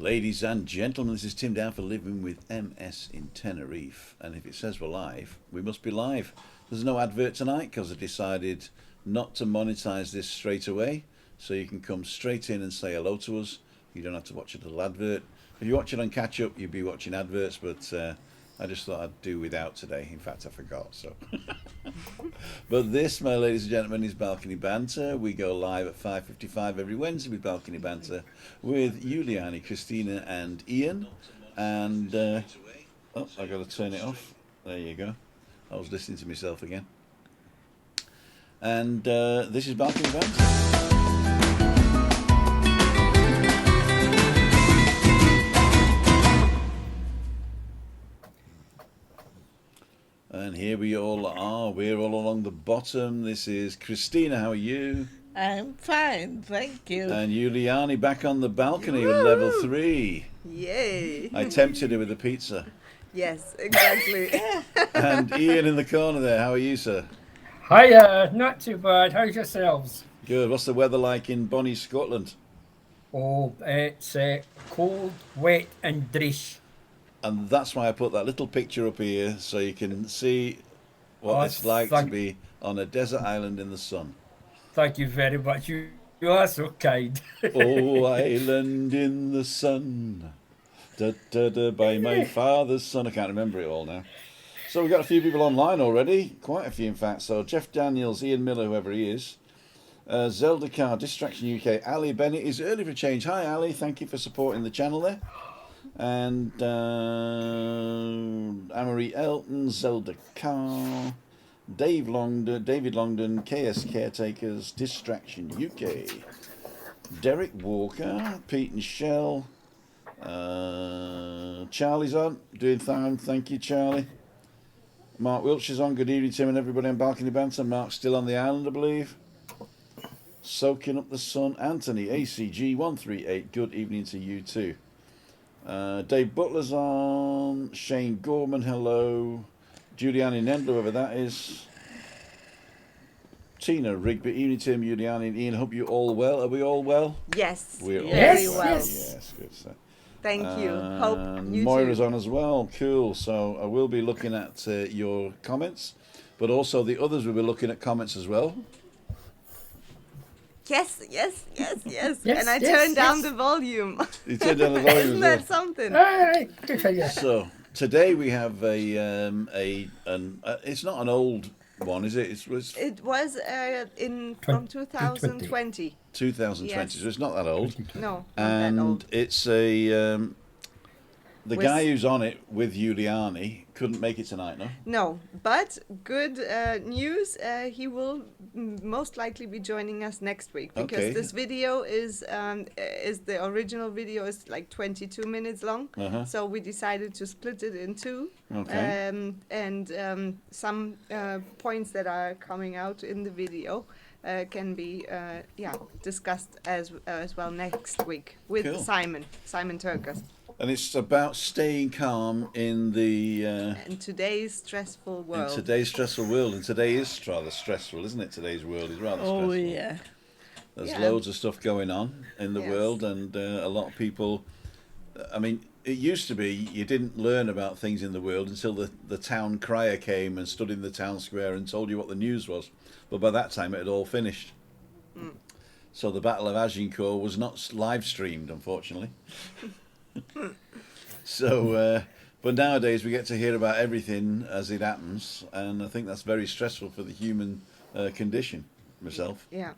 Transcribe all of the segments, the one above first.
Ladies and gentlemen, this is Tim down for Living with MS in Tenerife. And if it says we're live, we must be live. There's no advert tonight because I decided not to monetize this straight away. So you can come straight in and say hello to us. You don't have to watch a little advert. If you watch it on catch up, you'll be watching adverts, but I just thought I'd do without today. In fact, I forgot. So, but this, my ladies and gentlemen, is Balcony Banter. We go live at 5:55 every Wednesday with Balcony Banter with Juliane, Christina, and Ian. And oh, I got to turn it off. There you go. I was listening to myself again. And this is Balcony Banter. And here we all are. We're all along the bottom. This is Christina. How are you? I'm fine, thank you. And Juliane back on the balcony with level 3. Yay! I tempted her with a pizza. Yes, exactly. And Ian in the corner there. How are you, sir? Hiya, not too bad. How's yourselves? Good. What's the weather like in Bonnie, Scotland? Oh, it's cold, wet, and dreich. And that's why I put that little picture up here so you can see what it's like to be on a desert island in the sun. Thank you very much. You are so kind. Oh, island in the sun, da, da, da, by my father's son. I can't remember it all now. So we've got a few people online already, quite a few in fact. So Jeff Daniels, Ian Miller, whoever he is, Zelda Car, Distraction UK, Ali Bennett is early for change. Hi Ali, thank you for supporting the channel there. And Amory Elton, Zelda Carr, David Longdon, KS Caretakers, Distraction UK, Derek Walker, Pete and Shell, Charlie's on, doing fine, thank you Charlie. Mark Wiltshire's on, good evening Tim and everybody on Balcony Banter. Mark's still on the island I believe. Soaking up the sun, Anthony, ACG138, good evening to you too. Dave Butler's on, Shane Gorman, hello, Juliane Nendel, whoever that is, Tina Rigby, evening Tim, Juliane and Ian, hope you're all well. Are we all well? Yes, We're all very well. well. Yes, good stuff. Thank you. Hope you Moira's too. on as well, cool. So I will be looking at your comments, but also the others will be looking at comments as well. Yes. Yes, And I yes, turned down yes. the volume. You turned down the volume Isn't as that well. something? All right, good for you. So today we have it's not an old one, is it? It's It was from 2020. 2020, Yes. so it's not that old. No, not And that old. it's the guy who's on it with Juliane couldn't make it tonight, no? No, but good news. He will most likely be joining us next week because Okay. this video is the original video is like 22 minutes long. Uh-huh. So we decided to split it in two. Okay. And some points that are coming out in the video can be discussed as well next week with Cool. Simon Turkers. And it's about staying calm in the In today's stressful in world. today's stressful world. And today is rather stressful, isn't it? Today's world is rather Oh, stressful. yeah. There's Yeah. loads of stuff going on in the Yes. world, and a lot of people. I mean, it used to be you didn't learn about things in the world until the town crier came and stood in the town square and told you what the news was. But by that time, it had all finished. So the Battle of Agincourt was not live streamed, unfortunately. So, but nowadays we get to hear about everything as it happens, and I think that's very stressful for the human condition. Myself. Yeah.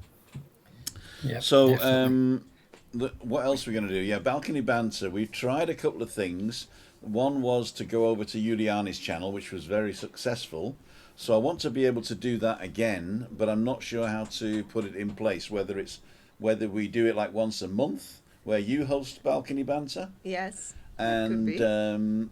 Yeah, So, definitely. what else are we going to do? Yeah, Balcony Banter. We've tried a couple of things. One was to go over to Juliane's channel, which was very successful. So I want to be able to do that again, but I'm not sure how to put it in place. Whether we do it like once a month, where you host Balcony Banter, Yes. and be. then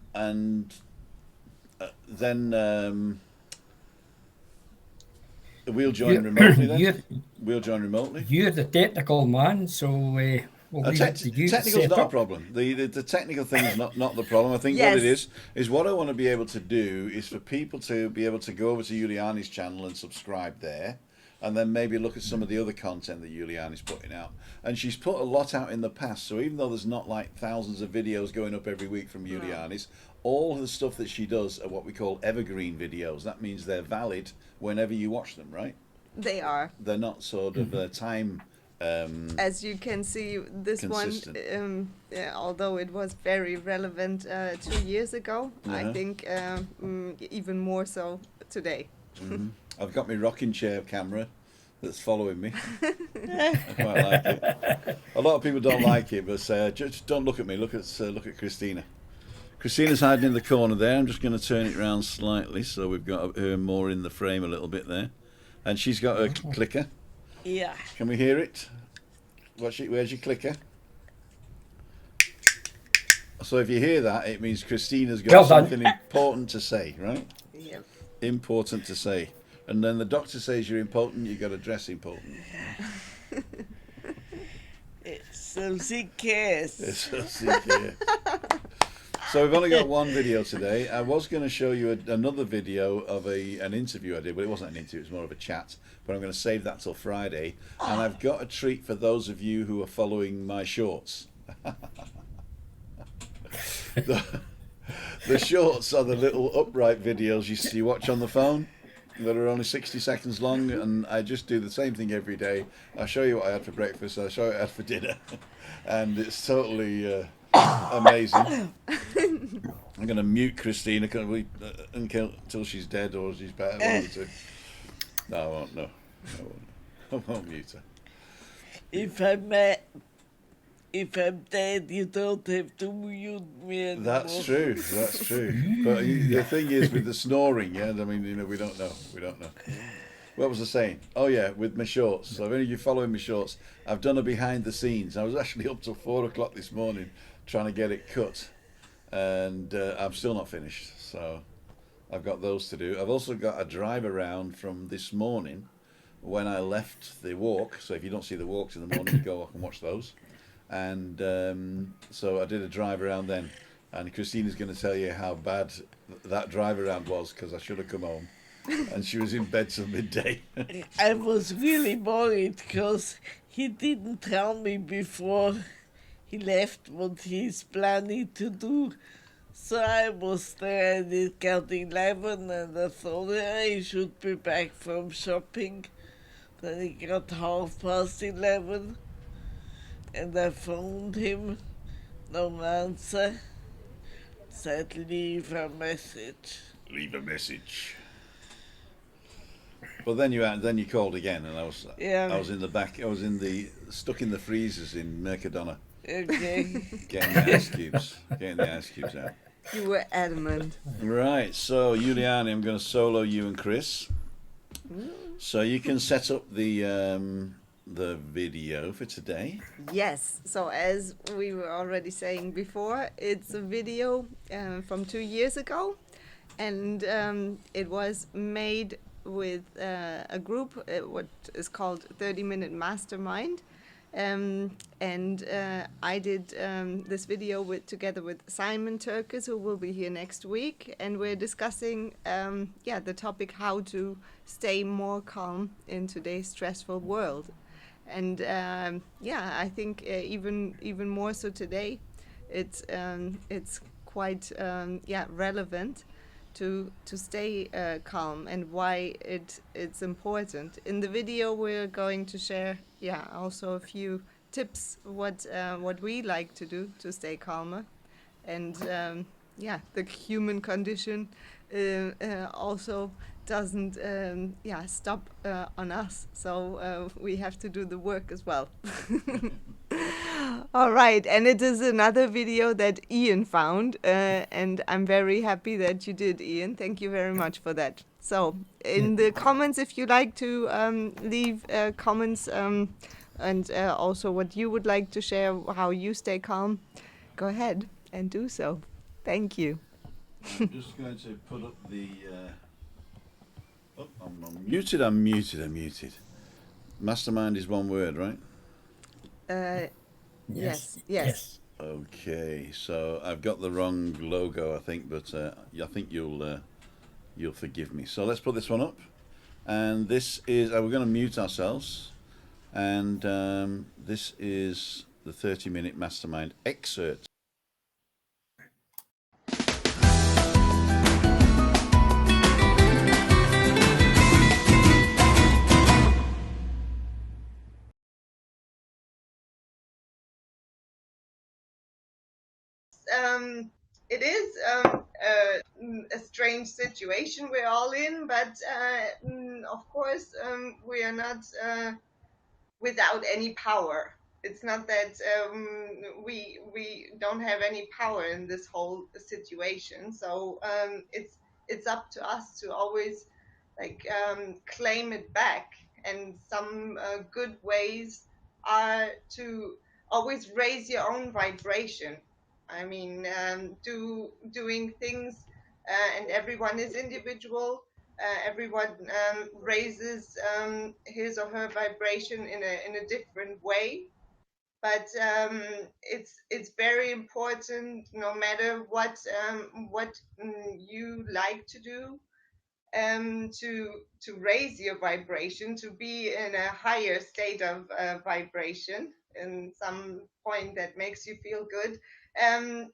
we'll join remotely. Then we'll join remotely. You're the technical man, so we'll leave it to you to Technical's set not a up. problem. The technical thing is not the problem. I think Yes. what it is what I want to be able to do is for people to be able to go over to Juliane's channel and subscribe there, and then maybe look at some of the other content that Juliane is putting out. And she's put a lot out in the past, so even though there's not like thousands of videos going up every week from Juliane's, all the stuff that she does are what we call evergreen videos. That means they're valid whenever you watch them, right? They are. They're not sort of time... As you can see, this consistent. one, although it was very relevant 2 years ago, I think even more so today. I've got my rocking chair camera that's following me. I quite like it. A lot of people don't like it, but just don't look at me. Look at Christina. Christina's hiding in the corner there. I'm just going to turn it around slightly so we've got her more in the frame a little bit there. And she's got her clicker. Yeah. Can we hear it? Where's your clicker? So if you hear that, it means Christina's got something important to say, right? Yep. Important to say. And then the doctor says you're impotent, you've got to dress impotent. So she cares. So we've only got one video today. I was going to show you another video of an interview I did, but it wasn't an interview, it was more of a chat. But I'm going to save that till Friday. And I've got a treat for those of you who are following my shorts. The shorts are the little upright videos you watch on the phone that are only 60 seconds long, and I just do the same thing every day. I show you what I had for breakfast, I show you what I had for dinner, and it's totally amazing. I'm going to mute Christina until she's dead or she's better. One of the two. No, I won't. No, I won't mute her. If I'm dead, you don't have to mute me anymore. That's true. But the thing is, with the snoring, yeah, I mean, we don't know. What was I saying? Oh yeah, with my shorts. So if any of you following my shorts, I've done a behind the scenes. I was actually up till 4 o'clock this morning trying to get it cut, and I'm still not finished. So I've got those to do. I've also got a drive around from this morning when I left the walk. So if you don't see the walks in the morning, go up and watch those. And so I did a drive around then, and Christina's going to tell you how bad that drive around was, because I should have come home, and she was in bed till midday. I was really worried because he didn't tell me before he left what he's planning to do. So I was there and it got 11 and I thought I should be back from shopping. Then it got 11:30. And I phoned him, no answer. Said leave a message. Leave a message. Well, then you called again, and I was in the back. I was stuck in the freezers in Mercadona. Okay. Getting the ice cubes out. You were adamant. Right. So Juliane, I'm going to solo you and Chris. So you can set up the video for today. Yes, so as we were already saying before, it's a video from 2 years ago, and it was made with a group, what is called 30-Minute Mastermind, and I did this video together with Simon Turkis, who will be here next week, and we're discussing the topic how to stay more calm in today's stressful world. And I think even more so today, it's quite relevant to stay calm and why it's important. In the video, we're going to share also a few tips what we like to do to stay calmer, and the human condition also doesn't stop on us, so we have to do the work as well. All right, and it is another video that Ian found, and I'm very happy that you did, Ian. Thank you very much for that. So in the comments, if you like to leave comments and also what you would like to share, how you stay calm, go ahead and do so. Thank you. I'm just going to put up the... I'm muted. Mastermind is one word, right? Yes. Okay, so I've got the wrong logo, I think, but I think you'll forgive me. So let's put this one up, And this is, we're going to mute ourselves. And this is the 30-minute mastermind excerpt. It is a strange situation we're all in, but of course we are not without any power. It's not that we don't have any power in this whole situation. So it's up to us to always claim it back. And some good ways are to always raise your own vibration. I mean, doing things, and everyone is individual. Everyone raises his or her vibration in a different way, but it's very important, no matter what you like to do, to raise your vibration, to be in a higher state of vibration in some point that makes you feel good.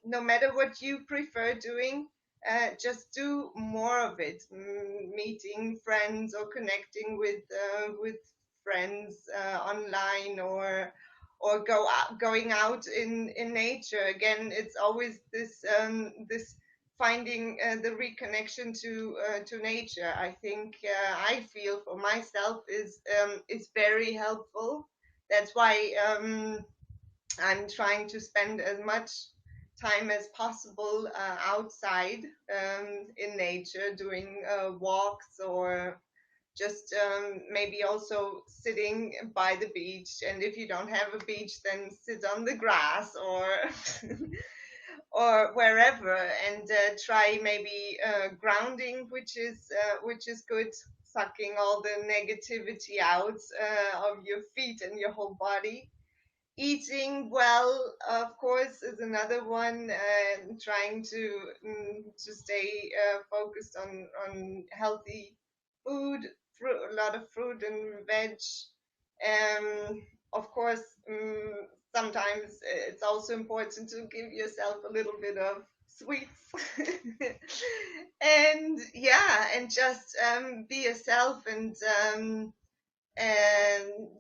No matter what you prefer doing, just do more of it. Meeting friends or connecting with friends online, or going out in nature. Again, it's always this finding the reconnection to nature. I think I feel for myself is very helpful. That's why I'm trying to spend as much time as possible outside in nature, doing walks, or just maybe also sitting by the beach. And if you don't have a beach, then sit on the grass, or or wherever, and try maybe grounding, which is good, sucking all the negativity out of your feet and your whole body. Eating well, of course, is another one. Trying to stay focused on healthy food, a lot of fruit and veg. Of course, sometimes it's also important to give yourself a little bit of sweets. And yeah, and just be yourself, and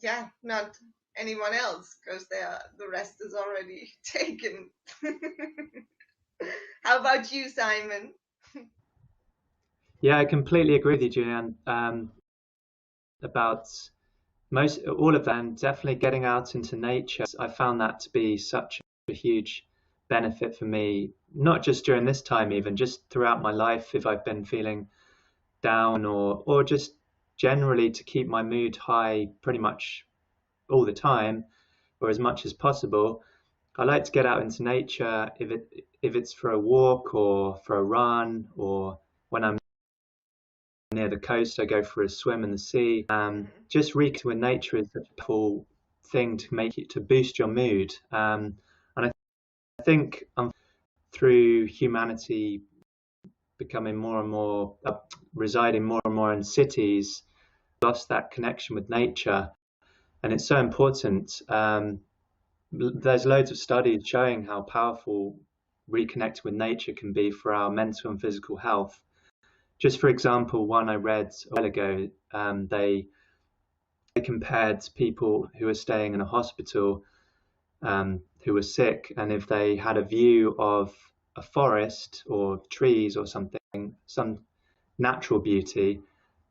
yeah, not anyone else, because the rest is already taken. How about you, Simon? Yeah, I completely agree with you, Juliane, about all of that, and definitely getting out into nature. I found that to be such a huge benefit for me, not just during this time, even just throughout my life. If I've been feeling down, or just generally to keep my mood high pretty much all the time, or as much as possible, I like to get out into nature, if it's for a walk or for a run, or when I'm near the coast, I go for a swim in the sea. Just reconnecting with nature is such a powerful thing to boost your mood. And I think through humanity becoming more and more, residing more and more in cities, lost that connection with nature, and it's so important. There's loads of studies showing how powerful reconnecting with nature can be for our mental and physical health. Just for example, one I read a while ago, they compared people who were staying in a hospital, who were sick, and if they had a view of a forest or trees or something, some natural beauty,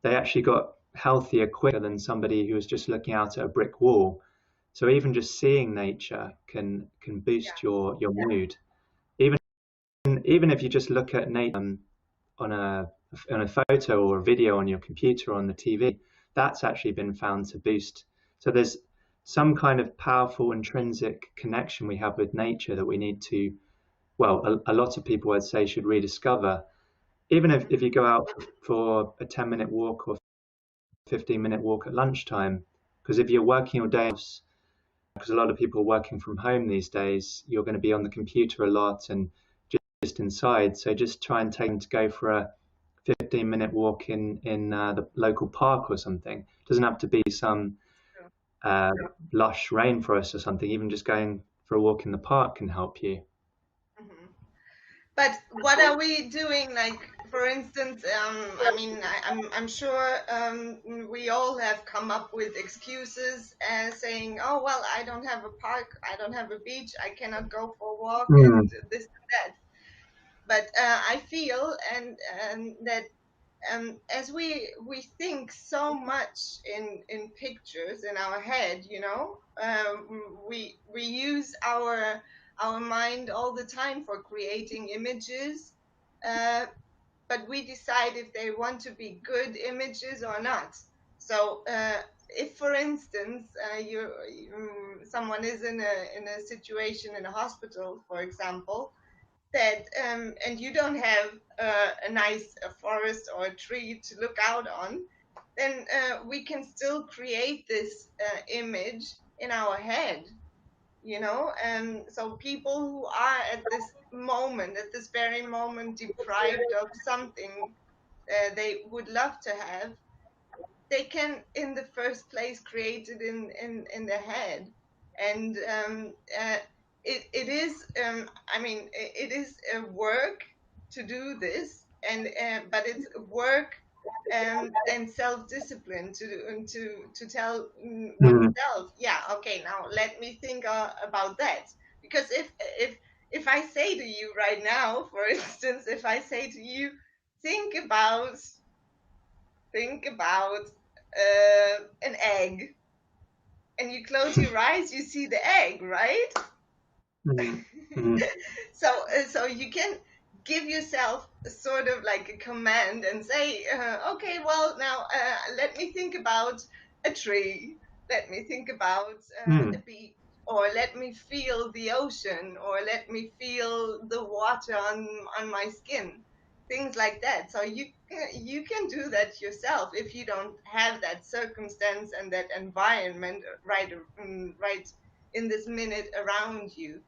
they actually got healthier quicker than somebody who was just looking out at a brick wall. So even just seeing nature can boost your mood. Even if you just look at nature on a photo or a video on your computer or on the TV, that's actually been found to boost. So there's some kind of powerful intrinsic connection we have with nature that we need to, well, a lot of people I'd say should rediscover. Even if you go out for a 10-minute walk or 15-minute walk at lunchtime, because if you're working all day, because a lot of people are working from home these days, you're going to be on the computer a lot and just inside. So just try and take them to go for 15-minute walk in the local park or something. It doesn't have to be some lush rainforest or something. Even just going for a walk in the park can help you. Mm-hmm. But what are we doing? Like, for instance, I mean, I'm sure we all have come up with excuses saying, "Oh well, I don't have a park, I don't have a beach, I cannot go for a walk, and this and that." But I feel and that as we think so much in pictures in our head, you know, we use our mind all the time for creating images, but we decide if they want to be good images or not. So if, for instance, someone is in a situation in a hospital, for example, that and you don't have a nice forest or a tree to look out on, then we can still create this image in our head, you know. And so people who are at this moment, at this very moment, deprived of something they would love to have, they can in the first place create it in their head. And it is I mean it is a work to do this, and but it's work and self-discipline to tell oneself, yeah, okay, now let me think about that. Because if I say to you right now, for instance, if I say to you, think about think about an egg, and you close your eyes, you see the egg, right? So you can give yourself sort of like a command and say, okay, well, now let me think about a tree, let me think about a beach, or let me feel the ocean, or let me feel the water on my skin, things like that. So you can do that yourself if you don't have that circumstance and that environment right in this minute around you.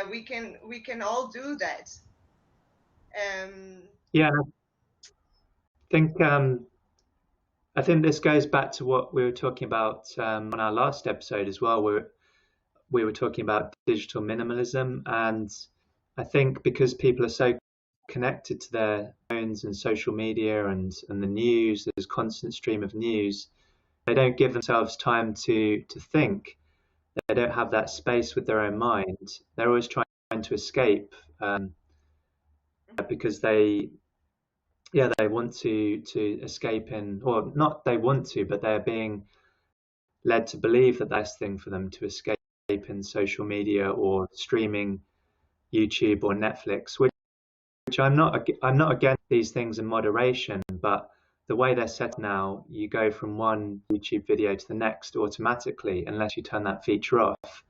We can all do that. Yeah, think I think this goes back to what we were talking about on our last episode as well, where we were talking about digital minimalism. And I think because people are so connected to their phones and social media and the news, there's a constant stream of news, they don't give themselves time to think. They don't have that space with their own mind. They're always trying to escape because they want to escape in, or not they want to, but they're being led to believe that that's the thing for them to escape in social media or streaming YouTube or Netflix, which I'm not against these things in moderation, but the way they're set now, you go from one YouTube video to the next automatically unless you turn that feature off.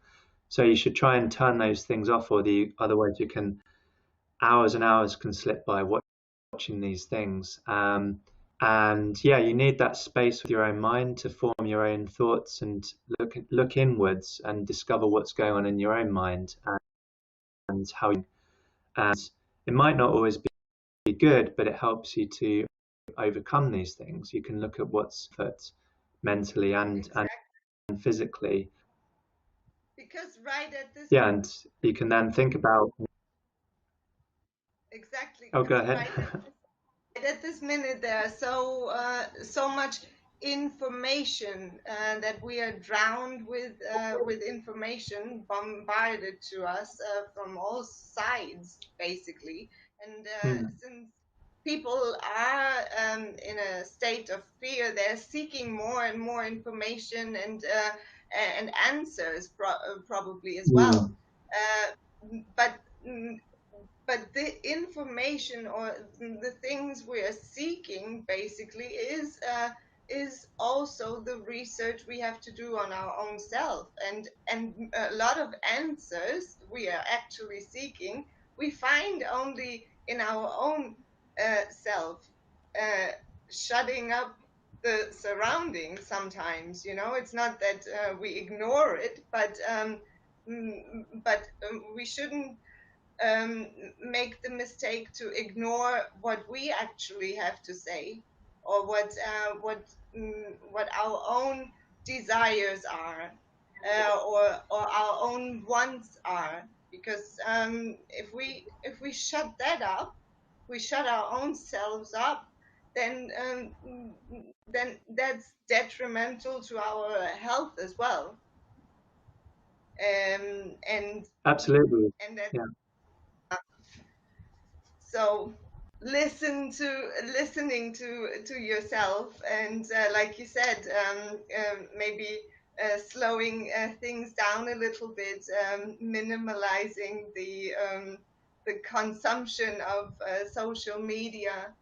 So you should try and turn those things off, or otherwise you can hours and hours can slip by watching these things. And yeah, you need that space with your own mind to form your own thoughts and look inwards and discover what's going on in your own mind and how. And it might not always be good, but it helps you to overcome these things. You can look at what's fit mentally and physically. Because right at this and you can then think about. Exactly. Oh, go ahead. Right at this minute, there are so much information that we are drowned with information bombarded to us from all sides, basically. And since people are in a state of fear, they're seeking more and more information and answers probably as well. But but the information or the things we are seeking basically is also the research we have to do on our own self, and a lot of answers we are actually seeking we find only in our own self, uh, shutting up the surroundings sometimes, you know. It's not that we ignore it, but we shouldn't make the mistake to ignore what we actually have to say, or what our own desires are, or our own wants are. Because if we shut that up, we shut our own selves up, then that's detrimental to our health as well. And Absolutely. and that Yeah. so listening to yourself, and like you said, maybe slowing things down a little bit, minimalizing the consumption of social media,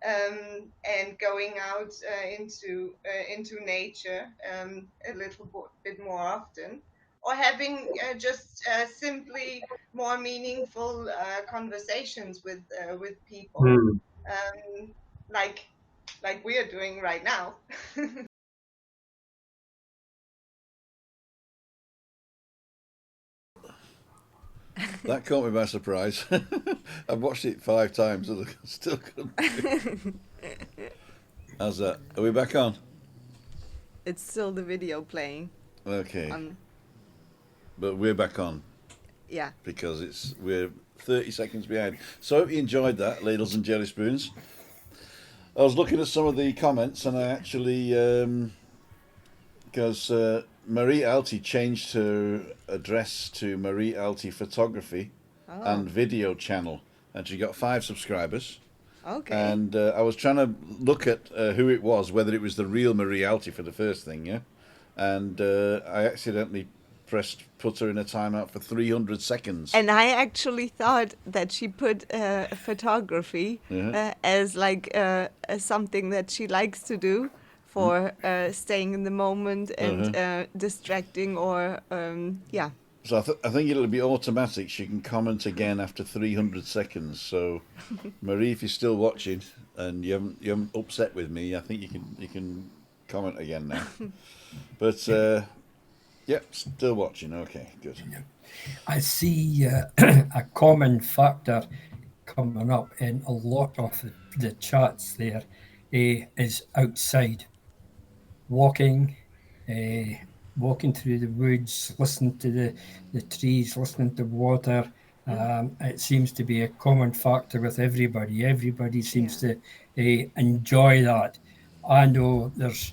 and going out into nature a little bit more often, or having just simply more meaningful conversations with people, Mm. um, like we are doing right now. That caught me by surprise. I've watched it 5 times and I still couldn't. How's that? Are we back on? It's still the video playing Okay, on. but we're back on Yeah. because we're 30 seconds behind. So I hope you enjoyed that, ladles and jelly spoons. I was looking at some of the comments and I actually because Marie Alty changed her address to Marie Alty Photography Oh, and Video Channel, and she got 5 subscribers. okay. And I was trying to look at who it was, whether it was the real Marie Alty for the first thing, yeah. And I accidentally put her in a timeout for 300 seconds. And I actually thought that she put photography Yeah. as like as something that she likes to do for staying in the moment and Uh-huh. distracting, or yeah. So I think it'll be automatic. She can comment again after 300 seconds. So, Marie, if you're still watching and you haven't upset with me, I think you can comment again now. But yep, still watching. Okay, good. I see a common factor coming up in a lot of the chats there is outside, walking, uh, walking through the woods, listening to the trees, listening to water. Mm, It seems to be a common factor with everybody. Everybody seems yeah. to enjoy that. I know there's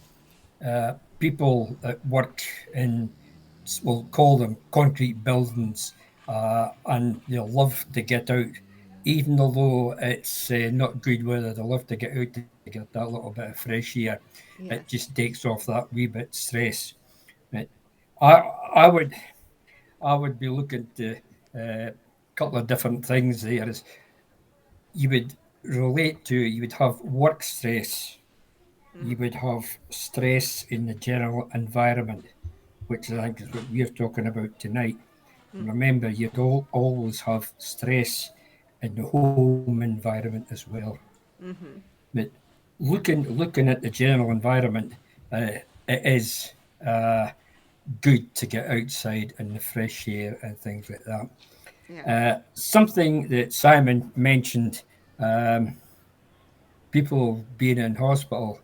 people that work in, we'll call them concrete buildings, and they love to get out, even although it's not good weather. They love to get out to get that little bit of fresh air. It Yes. just takes off that wee bit stress. But I, I would, I would be looking to a couple of different things there. Is you would relate to, you would have work stress, you Mm, would have stress in the general environment, which I think is what we're talking about tonight. mm, Remember, you'd always have stress in the home environment as well. mm-hmm. But looking at the general environment, it is uh, good to get outside in the fresh air and things like that. Yeah. Something that Simon mentioned, um, people being in hospital.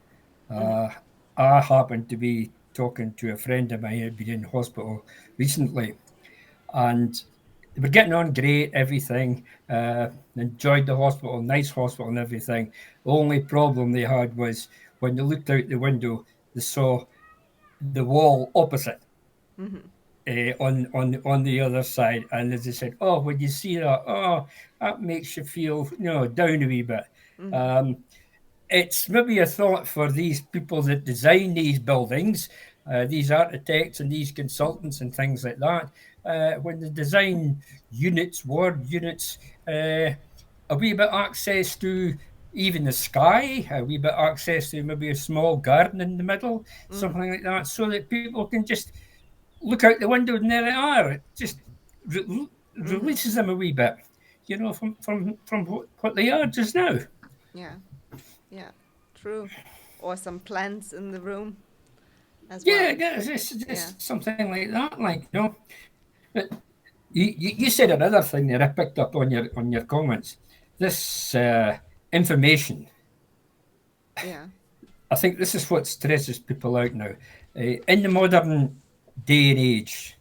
Mm-hmm. Uh, I happened to be talking to a friend of mine who'd been in hospital recently, and they were getting on great, everything. Enjoyed the hospital, nice hospital, and everything. The only problem they had was when they looked out the window, they saw the wall opposite. Mm-hmm. On the other side, and as they said, "Oh, when you see that, oh, that makes you feel, down a wee bit." Mm-hmm. Um, it's maybe a thought for these people that design these buildings, these architects and these consultants and things like that. When they design units, ward units, a wee bit access to even the sky, a wee bit access to maybe a small garden in the middle, Mm-hmm. something like that, so that people can just look out the window and there they are. It just re- Mm-hmm. releases them a wee bit, from what they are just now. Yeah. Yeah. True. Or some plants in the room as Yeah, well. yeah, it's Yeah. just something like that, like, but You said another thing that I picked up on your comments. This information. Yeah. I think this is what stresses people out now. In the modern day and age,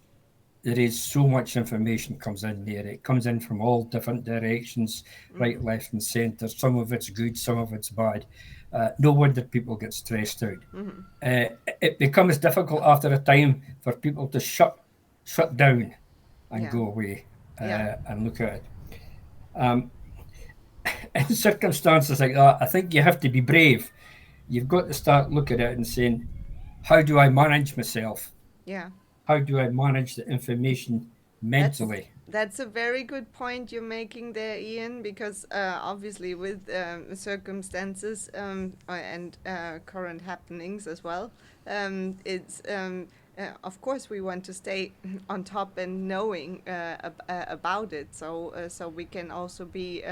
there is so much information comes in there. It comes in from all different directions, right, left, and centre. Some of it's good, some of it's bad. No wonder people get stressed out. It becomes difficult after a time for people to shut down and go away and look at it. In circumstances like that, I think you have to be brave. You've got to start looking at it and saying, how do I manage myself? Yeah. How do I manage the information mentally? That's a very good point you're making there, Ian, because obviously with circumstances and current happenings as well, it's of course we want to stay on top and knowing about it, so we can also be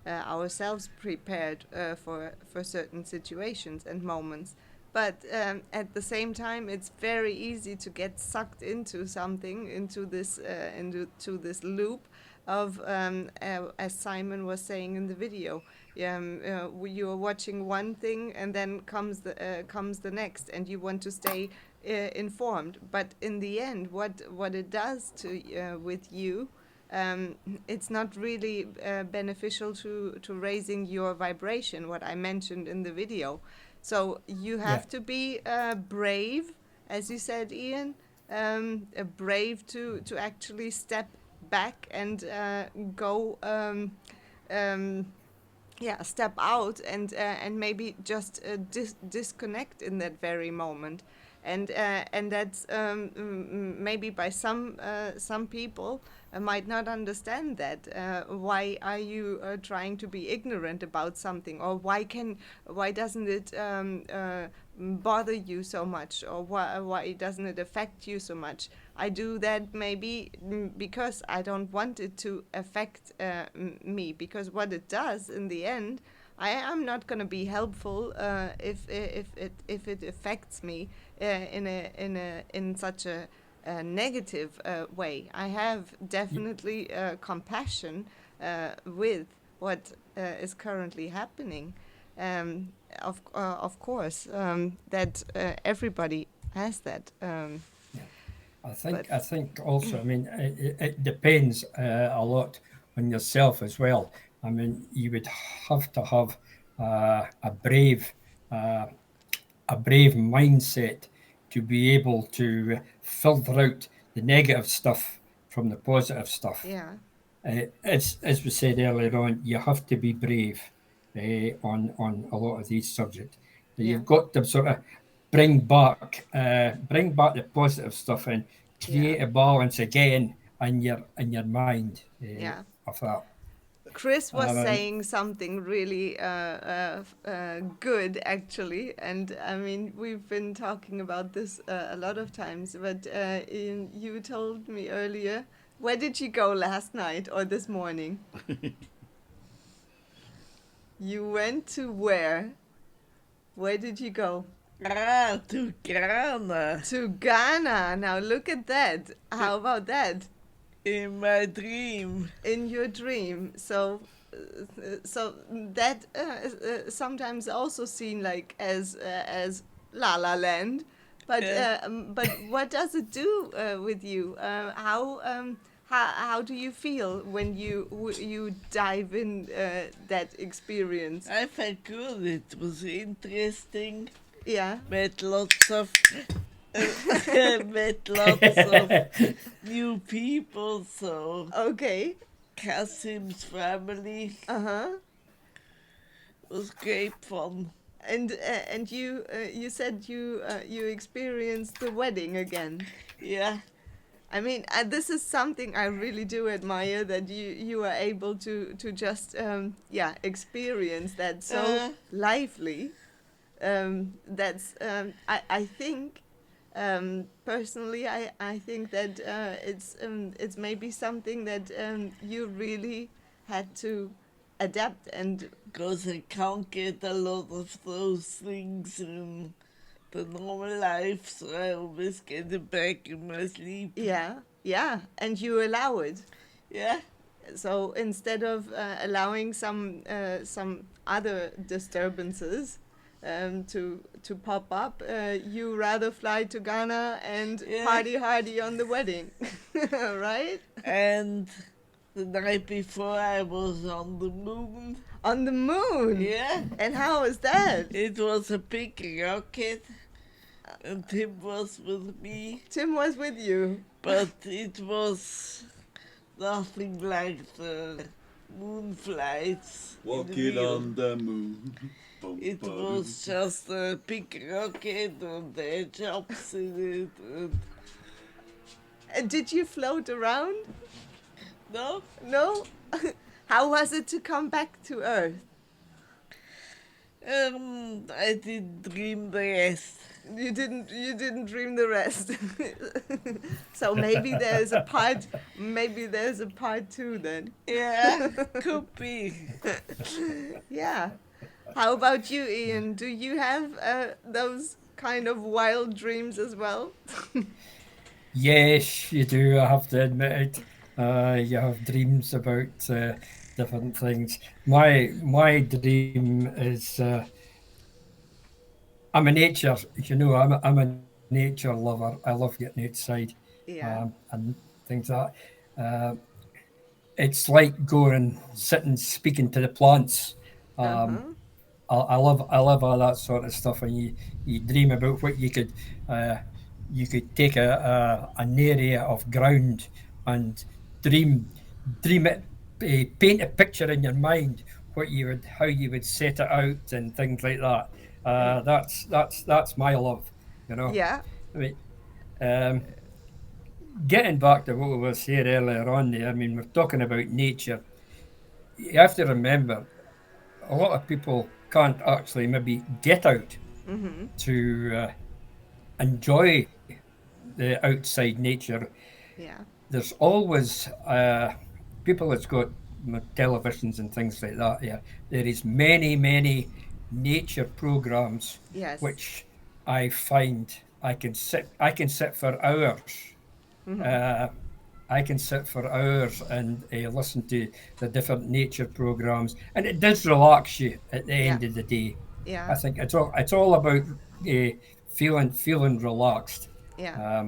ourselves prepared for certain situations and moments. But at the same time, it's very easy to get sucked into something, into this loop of, as Simon was saying in the video, you are watching one thing and then comes the next, and you want to stay informed. But in the end, what it does to with you, it's not really beneficial to raising your vibration. What I mentioned in the video. So you have to be brave, as you said, Ian, brave to actually step back and go, step out and maybe just disconnect in that very moment. And that's maybe by some people might not understand that. Why are you trying to be ignorant about something, or why doesn't it bother you so much, or why doesn't it affect you so much? I do that maybe because I don't want it to affect me, because what it does in the end, I am not going to be helpful if it affects me in such a negative way. I have definitely compassion with what is currently happening. Of course, that everybody has that. I think also, I mean, it depends a lot on yourself as well. I mean, you would have to have a brave mindset to be able to filter out the negative stuff from the positive stuff. Yeah. As we said earlier on, you have to be brave on a lot of these subjects. You've got to sort of bring back the positive stuff and create a balance again in your mind of that. Chris was saying something really good, actually, and I mean, we've been talking about this a lot of times, but you told me earlier, where did you go last night or this morning? You went to where? Where did you go? To Ghana. To Ghana. Now look at that. How about that? In my dream. In your dream. So that sometimes also seen like as La La Land, but what does it do with you? How do you feel when you dive in that experience? I felt good. It was interesting. Yeah. Met lots of new people. So okay. Kasim's family. Was great fun. And you said you experienced the wedding again. Yeah. I mean, this is something I really do admire, that you are able to just experience that so lively. That's I think personally I think that it's maybe something that you really had to adapt, and because I can't get a lot of those things in the normal life, so I always get it back in my sleep. Yeah. Yeah, and you allow it. Yeah. So instead of allowing some other disturbances to pop up, you rather fly to Ghana and Yeah. party hardy on the wedding, right? And the night before I was on the moon. On the moon. Yeah. And how was that? It was a big rocket, and Tim was with me, Tim was with you. but it was nothing like the moon flights. in Walking real. on the moon. Bum, It bum. was just a big rocket and there are jobs in it. And And did you float around? no, No? How was it to come back to Earth? I didn't dream the rest. You didn't dream the rest. So maybe there's a part two then. Yeah, could be. Yeah. How about you, Ian? Do you have those kind of wild dreams as well? Yes, you do. I have to admit it. You have dreams about different things. My dream is I'm a nature. I'm a nature lover. I love getting outside Yeah. and things like that. It's like going and sitting, speaking to the plants. Uh-huh. I love all that sort of stuff, and you dream about what you could take an area of ground and dream it, paint a picture in your mind how you would set it out and things like that. That's my love, you know. Yeah. I mean, um, getting back to what we were saying earlier on there. I mean, we're talking about nature. You have to remember, a lot of people can't actually maybe get out Mm-hmm. to enjoy the outside nature. Yeah. There's always people that's got televisions and things like that. Yeah, there is many nature programs Yes. which I find I can sit for hours. Mm-hmm. I can sit for hours and listen to the different nature programs, and it does relax you at the Yeah. end of the day. Yeah. I think it's all about feeling relaxed. Yeah.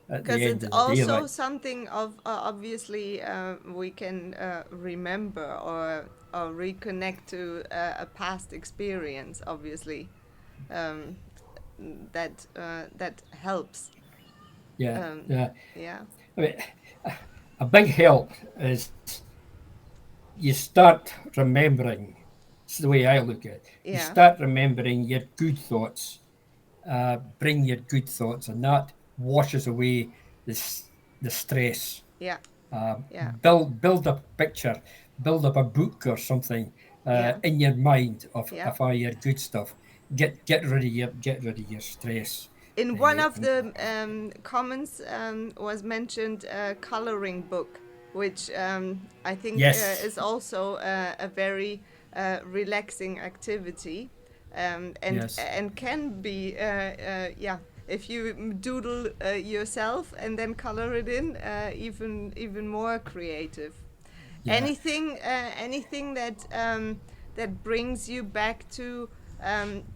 At Because the end it's of the day, also like, something of obviously we can remember or reconnect to a past experience. Obviously, um, that helps. yeah, Um, yeah. yeah. I mean, a big help is you start remembering. It's the way I look at it. You Yeah. start remembering your good thoughts. Bring your good thoughts, and that washes away the stress. Yeah. Uh, Yeah. build a picture, build up a book or something Yeah. in your mind Yeah. of all your good stuff. Get rid of your stress. In one of And the comments was mentioned a coloring book, which I think yes, is also a very relaxing activity, yes, and can be yeah, if you doodle yourself and then color it in, even more creative. yeah, Anything that brings you back to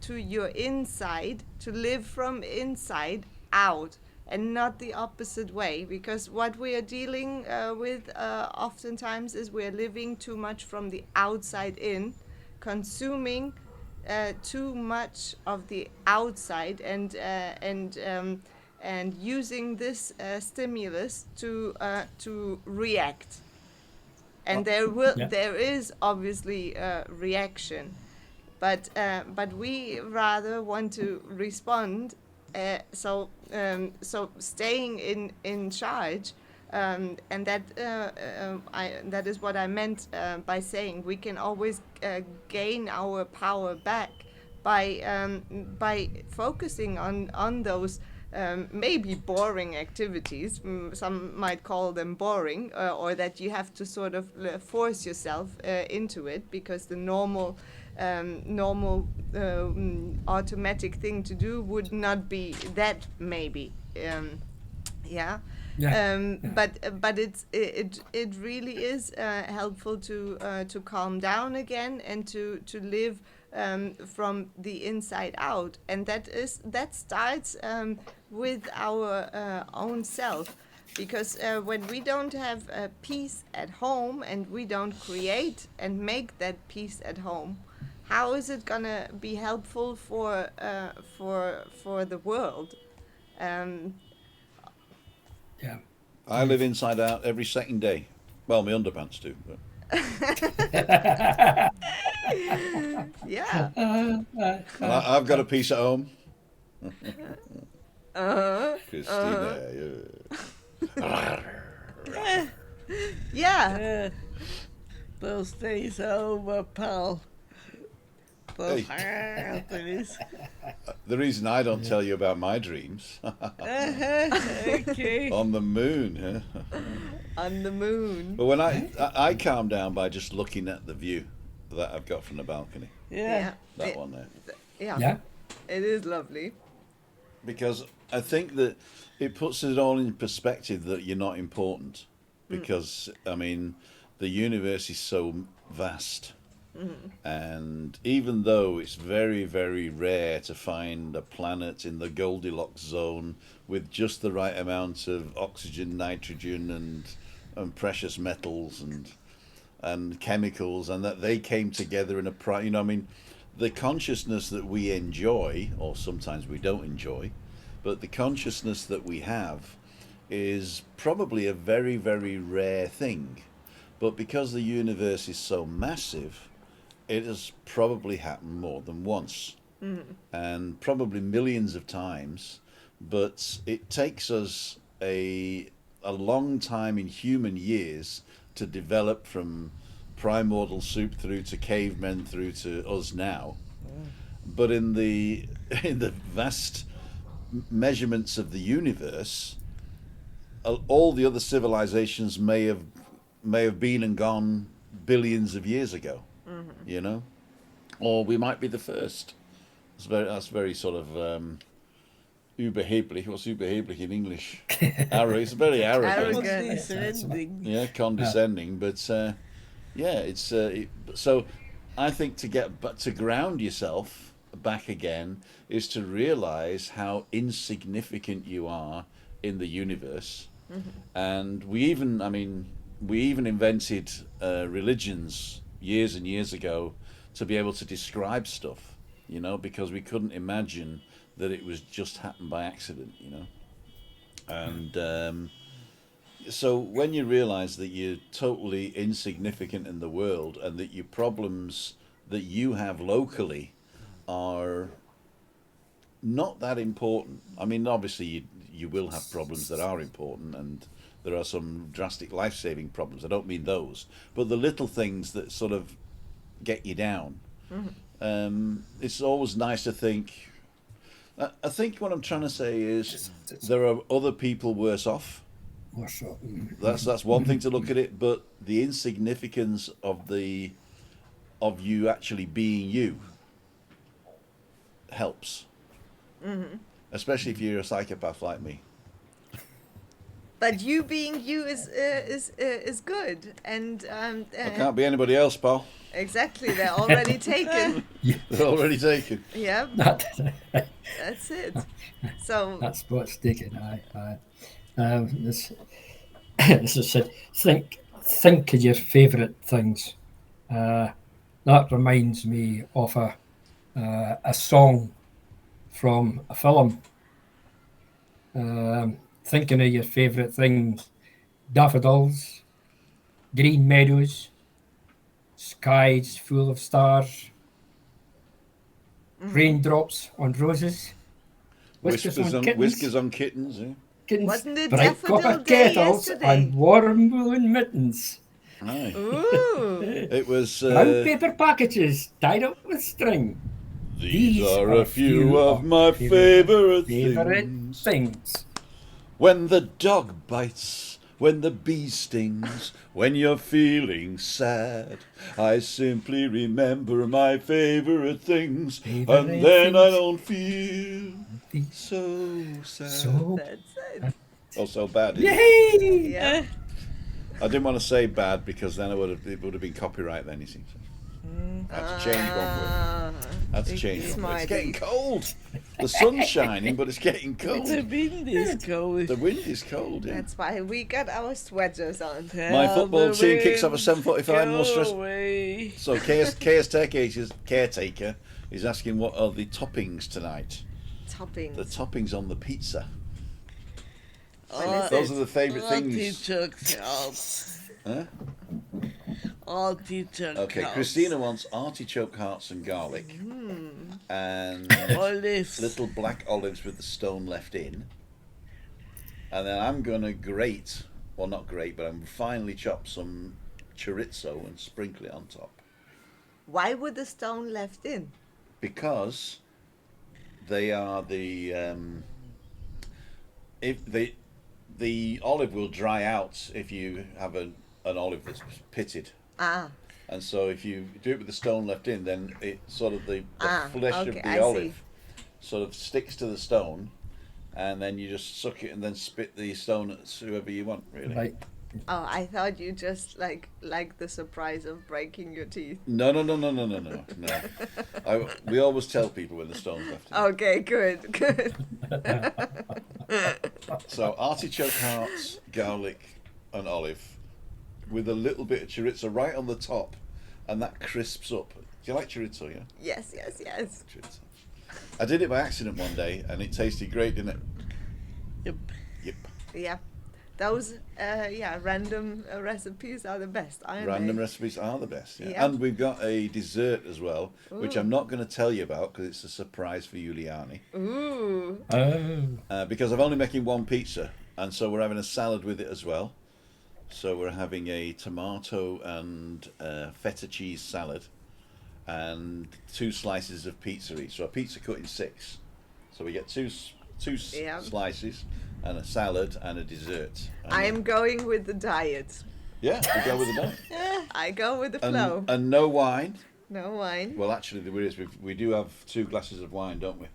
your inside, to live from inside out and not the opposite way, because what we are dealing with oftentimes is we're living too much from the outside in, consuming too much of the outside, and using this stimulus to react. And yeah, there is obviously a reaction, but we rather want to respond. So staying in charge, and that is what I meant by saying we can always gain our power back by focusing on those maybe boring activities. Some might call them boring, or that you have to sort of force yourself into it, because the normal automatic thing to do would not be that, maybe. Yeah. But it really is helpful to calm down again and to live from the inside out, and that starts with our own self, because when we don't have peace at home and we don't create and make that peace at home, how is it gonna be helpful for the world? Yeah. I live inside out every second day. Well, my underpants do, but Yeah. I've got a piece at home. Uh-huh. Christina, Yeah. Those days are over, pal. Those Hey. days. The reason I don't tell you about my dreams Okay. on the moon, huh? On the moon. But when I calm down by just looking at the view that I've got from the balcony, Yeah. that one there, Yeah. Yeah. It is lovely. because I think that it puts it all in perspective that you're not important, because I mean the universe is so vast. And even though it's very, very rare to find a planet in the Goldilocks zone with just the right amount of oxygen, nitrogen, and precious metals and chemicals, and that they came together in I mean, the consciousness that we enjoy, or sometimes we don't enjoy, but the consciousness that we have is probably a very, very rare thing. But because the universe is so massive, it has probably happened more than once, and probably millions of times. But it takes us a long time in human years to develop from primordial soup through to cavemen through to us now. But in the vast measurements of the universe, all the other civilizations may have been and gone billions of years ago. You know, or we might be the first. That's very sort of überheblich. What's überheblich in English? It's very arrogant. Condescending. Yeah, condescending. But yeah, it's so. I think to ground yourself back again is to realize how insignificant you are in the universe, and we even invented religions years and years ago to be able to describe stuff, because we couldn't imagine that it was just happened by accident, and so when you realize that you're totally insignificant in the world and that your problems that you have locally are not that important. I mean, obviously you will have problems that are important, and there are some drastic life-saving problems. I don't mean those, but the little things that sort of get you down. It's always nice to think. I think what I'm trying to say is there are other people worse off. That's one thing to look at it, but the insignificance of you actually being you helps, especially if you're a psychopath like me. But you being you is good, and I can't be anybody else, pal. exactly, they're already taken. They're already taken. Yeah, that's it. So That's what's taken. This is said. Think of your favourite things. That reminds me of a song from a film. Thinking of your favourite things: daffodils, green meadows, skies full of stars, raindrops on roses, whiskers on Kittens. Yeah. kittens, Wasn't it bright Daffodil copper Day kettles, yesterday? and warm woolen mittens. Aye. ooh, It was. Brown paper packages tied up with string. These are a few of my favorite things. When the dog bites, when the bee stings, when you're feeling sad, I simply remember my favorite things, and then I don't feel so sad. So that's it. Oh, so bad. Is it? Yay! Yeah. I didn't want to say bad because then it would have been copyright then, you see. I had to change one word. I had to change one word. It's getting cold. The sun's shining, but it's getting cold. The wind is cold. The wind is cold, yeah. That's why we got our sweaters on. My football team kicks off at 7:45. No stress. Away. So caretaker is asking what are the toppings tonight. Toppings. The toppings on the pizza. What is Those it? are the favourite things. Artichoke hearts. Huh? Artichoke Okay, hearts. Christina wants artichoke hearts and garlic. And Olives. little black olives with the stone left in. And then I'm going to grate, well not grate, but I'm finely chop some chorizo and sprinkle it on top. Why would the stone left in? Because they are the olive will dry out if you have an olive that's pitted. Ah, And so if you do it with the stone left in, then it sort of the flesh of okay, the I olive sort of sticks to the stone, and then you just suck it and then spit the stone at whoever you want, really. Right. oh, I thought you just like the surprise of breaking your teeth. No. We always tell people when the stone's left in. Okay, good. So artichoke hearts, garlic, and olive, with a little bit of chorizo right on the top, and that crisps up. Do you like chorizo? Yeah. Yes. Chorizo. I did it by accident one day, and it tasted great, didn't it? Yep. Yep. Yeah, those random recipes are the best. Random recipes are the best. Yeah. Yeah. And we've got a dessert as well, which I'm not going to tell you about because it's a surprise for Juliane. Ooh. Oh. Because I'm only making one pizza, and so we're having a salad with it as well. So we're having a tomato and feta cheese salad, and 2 slices of pizza each. So a pizza cut in 6. So we get two Yeah. slices and a salad and a dessert. And I am going with the diet. yeah, we go with the diet. I go with the flow. And no wine. No wine. Well, actually, there is. We do have 2 glasses of wine, don't we?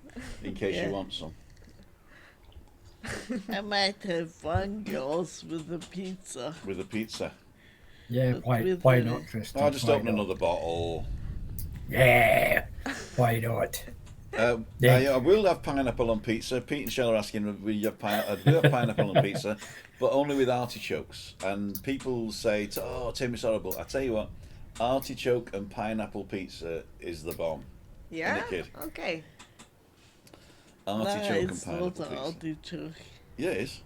In case Yeah. you want some. I might have 1 glass with the pizza. With the pizza. Yeah, With why the- not, Tristan? I'll just Why open not? another bottle. Yeah, why not? I will have pineapple on pizza. Pete and Shell are asking if we have pineapple. I do have pineapple on pizza, but only with artichokes. And people say, "Oh, Tim, it's horrible." I tell you what, artichoke and pineapple pizza is the bomb. Yeah. Isn't it, kid? Okay. Artichoke No, and it's not pineapple an pizza. artichoke. Yeah, it is.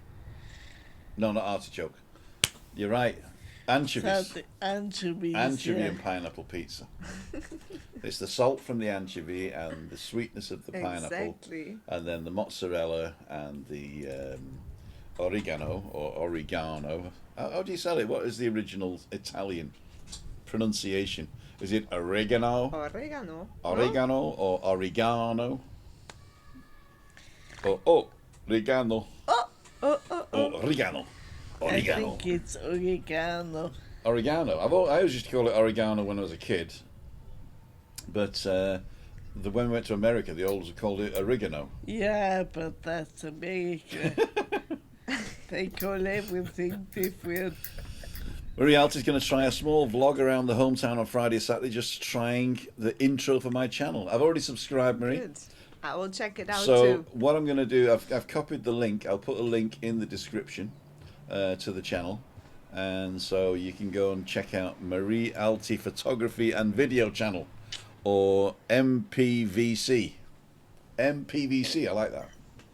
No, not artichoke. You're right. Anchovies. The anchovies. Anchovy yeah. and pineapple pizza. It's the salt from the anchovy and the sweetness of the pineapple, Exactly. and then the mozzarella and the oregano or oregano. How do you sell it? What is the original Italian pronunciation? Is it oregano, Oregano. oregano, or oregano? Or oregano, Oh. oregano, I oregano. think it's oregano. Oregano. I always used to call it oregano when I was a kid, but when we went to America, they always called it oregano. Yeah, but that's America. They call everything different. Marialti's going to try a small vlog around the hometown on Friday or Saturday, just trying the intro for my channel. I've already subscribed, Marie. Good. I will check it out So too. what I'm going to do, I've copied the link. I'll put a link in the description to the channel, and so you can go and check out Marie Alti Photography and Video Channel, or MPVC. MPVC, I like that.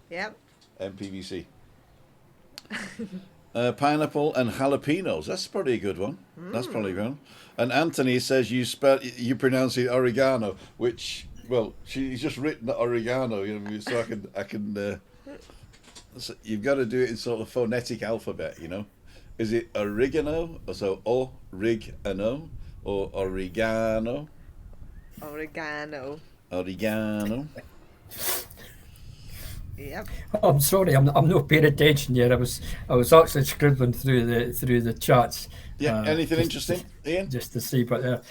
Yep. MPVC. Pineapple and jalapenos. That's probably a good one. That's probably a good one. And Anthony says you pronounce it oregano, which, well, she's just written oregano, you know, so I can. So you've got to do it in sort of phonetic alphabet, you know. Is it oregano? So oregano or oregano? Oregano. Oregano. Yep. I'm sorry, I'm not paying attention yet. I was actually scribbling through the chats. Yeah. Anything interesting, Ian? Just to see, but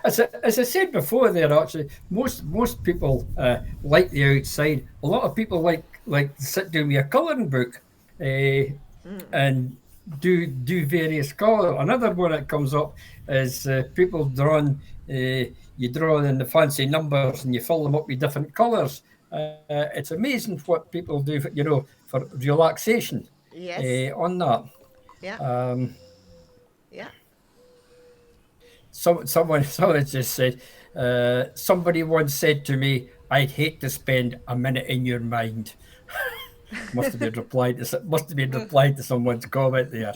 as I said before, there actually most people like the outside. A lot of people like to sit down with a colouring book and do various colour. Another one that comes up is people drawing. You draw in the fancy numbers and you fill them up with different colours. It's amazing what people do, for relaxation. Yes. On that. Yeah. Um, Yeah. someone just said. Somebody once said to me, "I'd hate to spend a minute in your mind." Must have been replied to someone's comment there.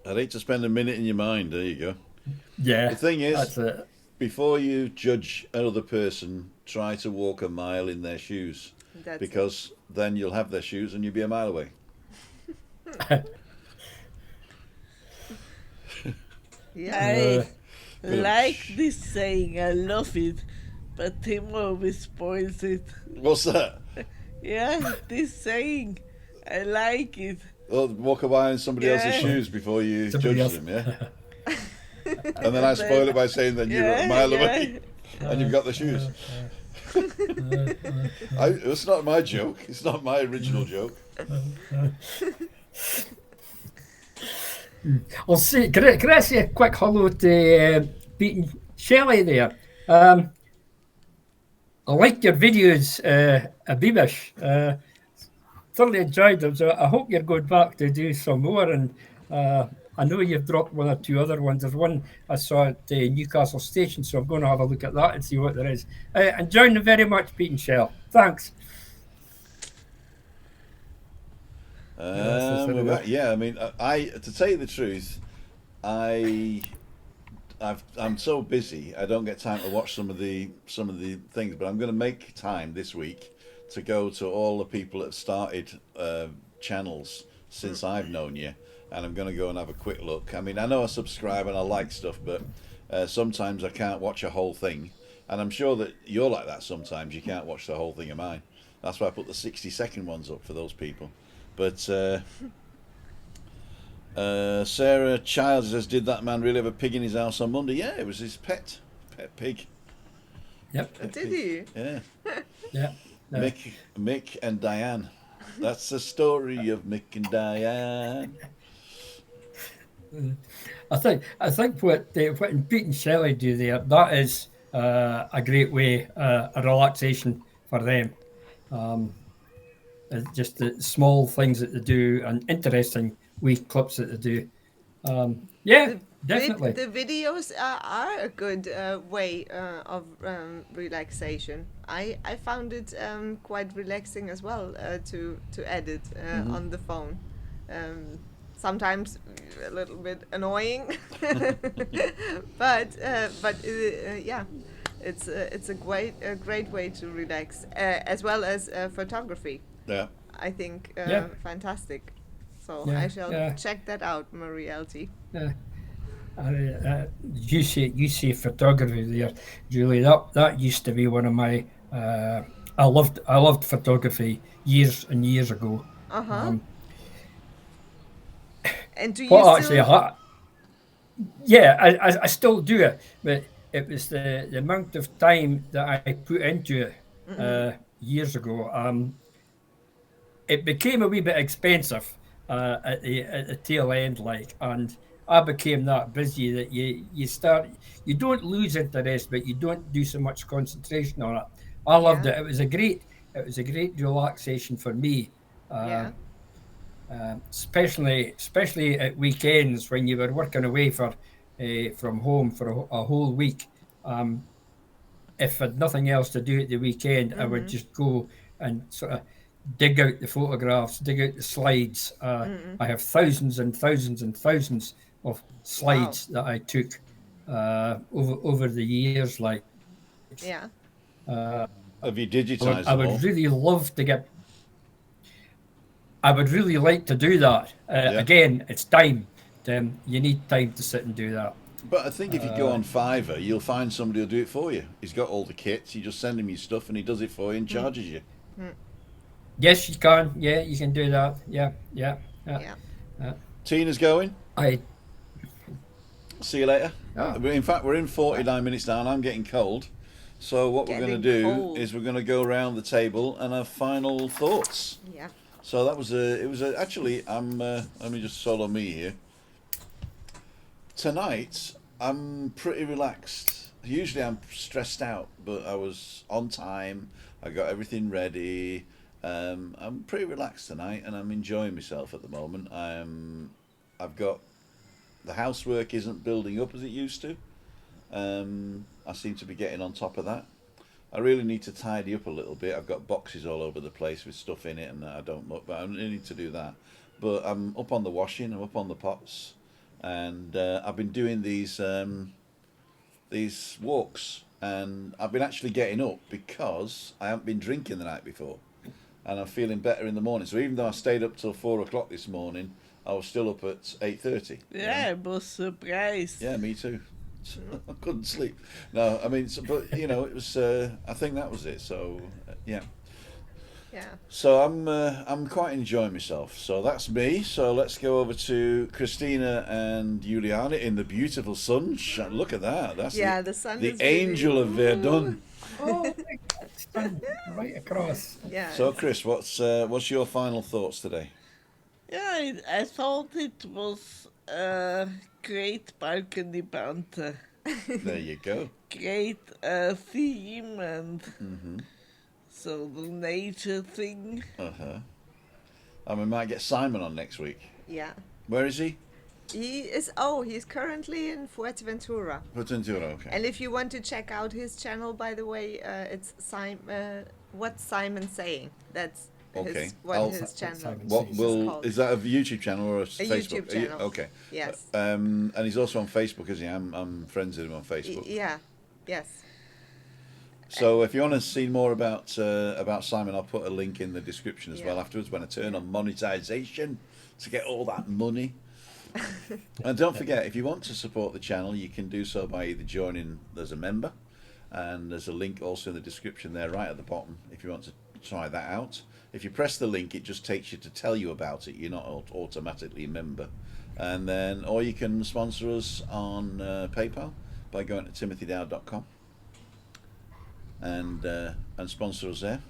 I'd hate to spend a minute in your mind. There you go. Yeah, The thing that's is, it. before you judge another person, try to walk a mile in their shoes, That's because then you'll have their shoes and you'll be a mile away. yeah. I like this saying. I love it, but Tim always spoils it. What's that? Yeah, this saying. I like it. Oh, walk a mile in somebody else's Yeah. shoes before you Somebody judge else. them, yeah? And then I spoil it by saying that you're a mile away and you've got the shoes. It's not my joke. It's not my original joke. I'll say, can I say a quick hello to Pete and Shelley there? I like your videos, Abibash. Thoroughly enjoyed them, so I hope you're going back to do some more. And I know you've dropped one or two other ones. There's one I saw at Newcastle Station, so I'm going to have a look at that and see what there is. Enjoying them very much, Pete and Shell. Thanks. We're back. Yeah, I mean, to tell you the truth, I'm so busy. I don't get time to watch some of the things, but I'm going to make time this week to go to all the people that have started channels since I've known you, and I'm going to go and have a quick look. I mean, I know I subscribe and I like stuff, but sometimes I can't watch a whole thing, and I'm sure that you're like that. Sometimes you can't watch the whole thing of mine. That's why I put the 60-second ones up for those people. But Sarah Childs says, "Did that man really have a pig in his house on Monday?" Yeah, it was his pet pig. Yep. Pet Did pig. he? Yeah. Yeah. Mick and Diane. That's the story of Mick and Diane. I think what Pete and Shelley do there, that is a great way, a relaxation for them. Just the small things that they do and interesting wee clips that they do. Yeah, definitely. The videos are a good way of relaxation. I found it quite relaxing as well to edit on the phone. Sometimes a little bit annoying, but yeah, it's a great way to relax, as well as photography. Yeah. I think fantastic. So Yeah, I shall yeah. check that out, Marie LT. You say photography there, Julie. That used to be one of my. I loved photography years and years ago. And do you What still? actually? I still do it, but it was the amount of time that I put into it years ago. It became a wee bit expensive at the tail end, and I became that busy that you don't lose interest, but you don't do so much concentration on it. I loved it. It was a great relaxation for me. Yeah. Especially at weekends when you were working away from home for a whole week. If I had nothing else to do at the weekend, I would just go and sort of dig out the photographs, dig out the slides. I have thousands and thousands and thousands of slides that I took over the years. Like, Yeah. Have you digitized I them all? would really love to get. I would really like to do that. Again, it's time. You need time to sit and do that. But I think if you go on Fiverr, you'll find somebody who'll do it for you. He's got all the kits. You just send him your stuff, and he does it for you and charges you. Yes, you can. Yeah, you can do that. Yeah. Tina's going. I See you later. Oh. In fact, we're in 49 minutes now, and I'm getting cold. So what we're going to Getting do cold. is we're going to go around the table and have final thoughts. Yeah. So that was actually, let me just solo me here. Tonight, I'm pretty relaxed. Usually I'm stressed out, but I was on time. I got everything ready. I'm pretty relaxed tonight, and I'm enjoying myself at the moment. I've got the housework isn't building up as it used to. I seem to be getting on top of that. I really need to tidy up a little bit. I've got boxes all over the place with stuff in it, and I don't look, but I need to do that. But I'm up on the washing. I'm up on the pots, and I've been doing these walks, and I've been actually getting up because I haven't been drinking the night before, and I'm feeling better in the morning. So even though I stayed up till 4 o'clock this morning, I was still up at 8:30. Yeah, I was surprised. Yeah, me too. I couldn't sleep. No, I mean, but it was. I think that was it. So yeah. Yeah. So I'm quite enjoying myself. So that's me. So let's go over to Christina and Juliane in the beautiful sun. Look at that. That's The sun the is angel really, of Verdun. Oh, it's done right across. Yeah. So Chris, what's your final thoughts today? Yeah, I thought it was a great balcony banter. There you go. Great theme and so the nature thing. And we might get Simon on next week. Yeah. Where is he? He's currently in Fuerteventura. Fuerteventura, okay. And if you want to check out his channel, by the way, it's What's Simon Saying? That's Okay. his channel Simon What is will called. is that a YouTube channel or a Facebook? YouTube channel. Okay. Yes. And he's also on Facebook, isn't he? I'm friends with him on Facebook. Yeah. Yes. So if you want to see more about Simon, I'll put a link in the description as well afterwards when I turn on monetization to get all that money. And don't forget, if you want to support the channel, you can do so by either joining as a member, and there's a link also in the description there right at the bottom if you want to try that out. If you press the link, it just takes you to tell you about it. You're not automatically a member. And then, or you can sponsor us on PayPal by going to timothydow.com and sponsor us there.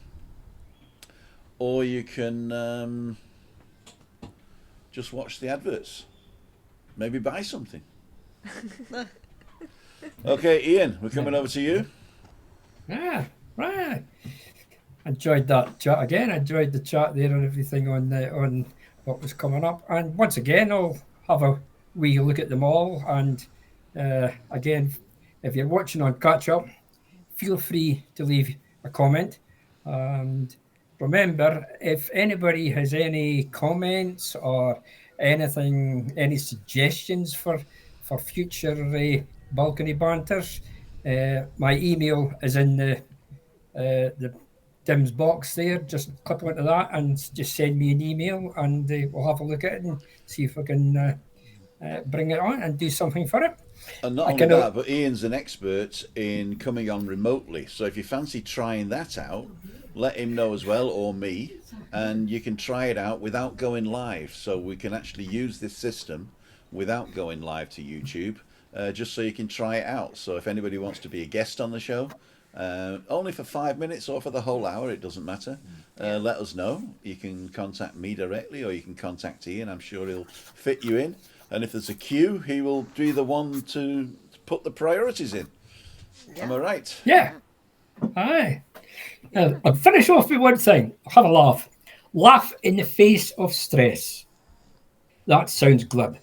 Or you can just watch the adverts. Maybe buy something. Okay, Ian, we're coming over to you. Yeah, right. Enjoyed that chat again. Enjoyed the chat there and everything on what was coming up. And once again, I'll have a wee look at them all. And again, if you're watching on catch up, feel free to leave a comment. And remember, if anybody has any comments or anything, any suggestions for future balcony banters, my email is in the Tim's box there. Just click onto that and just send me an email, and we'll have a look at it and see if we can bring it on and do something for it. And not only that, but Ian's an expert in coming on remotely. So if you fancy trying that out, let him know as well, or me, and you can try it out without going live. So we can actually use this system without going live to YouTube, just so you can try it out. So if anybody wants to be a guest on the show, only for 5 minutes or for the whole hour, it doesn't matter. Let us know. You can contact me directly, or you can contact Ian. I'm sure he'll fit you in. And if there's a queue, he will be the one to put the priorities in. Yeah. Am I right? Yeah. Aye. I'll finish off with one thing. Have a laugh. Laugh in the face of stress. That sounds glib,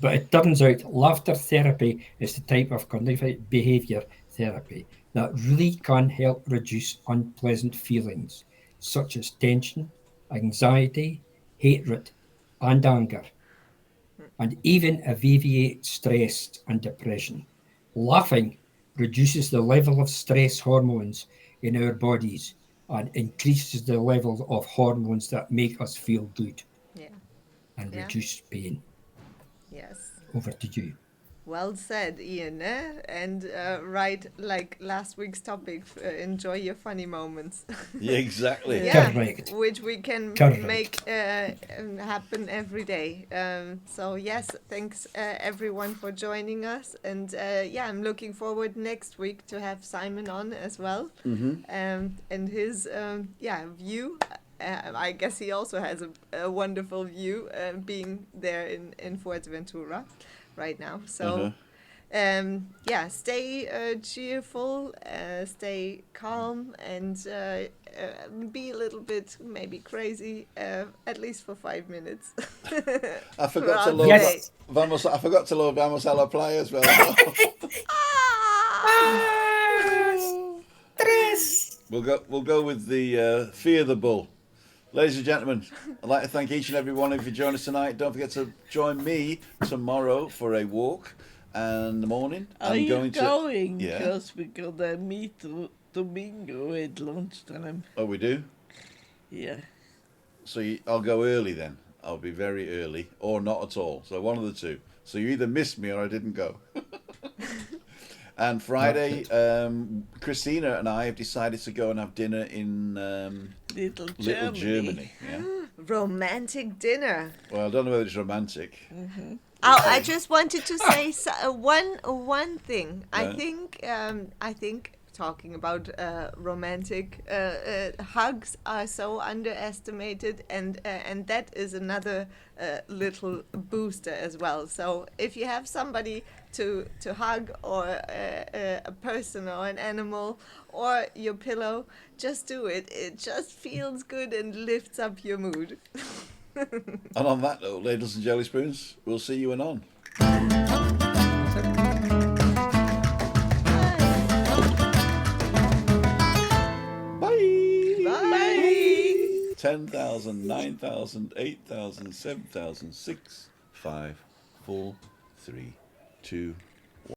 but it turns out laughter therapy is the type of cognitive behaviour therapy that really can help reduce unpleasant feelings such as tension, anxiety, hatred, and anger, and even alleviate stress and depression. Laughing reduces the level of stress hormones in our bodies and increases the level of hormones that make us feel good and reduce pain. Yes. Over to you. Well said, Ian. And right, like last week's topic, enjoy your funny moments. Yeah, exactly. Yeah, Correct. which we can Correct. make happen every day. So yes, thanks everyone for joining us, and yeah, I'm looking forward next week to have Simon on as well, and his view. I guess he also has a wonderful view, being there in Fuerteventura right now. So. Yeah, stay cheerful, stay calm, and be a little bit maybe crazy, at least for 5 minutes. I forgot to Throughout load. the day. Yes. I forgot to load Vamos a la Playa as well. We'll go with the Fear the Bull. Ladies and gentlemen, I'd like to thank each and every one of you for joining us tonight. Don't forget to join me tomorrow for a walk and the morning. Are I'm you going to. going? Yeah. Because we're gonna meet Domingo at lunchtime. Oh, we do? Yeah. So I'll go early then. I'll be very early, or not at all. So one of the two. So you either missed me or I didn't go. And Friday, Christina and I have decided to go and have dinner in Little Little Germany. Germany. Yeah. Romantic dinner. Well, I don't know whether it's romantic. Oh, I just wanted to say one thing. Yeah. I think talking about romantic hugs are so underestimated, and that is another little booster as well. So if you have somebody to hug, or a person or an animal or your pillow, just do it. It just feels good and lifts up your mood. And on that note, ladles and jelly spoons, we'll see you anon. Bye. Bye. 10,000, 9,000, 8,000, 7,000, 6, 5, 4, 3, 2,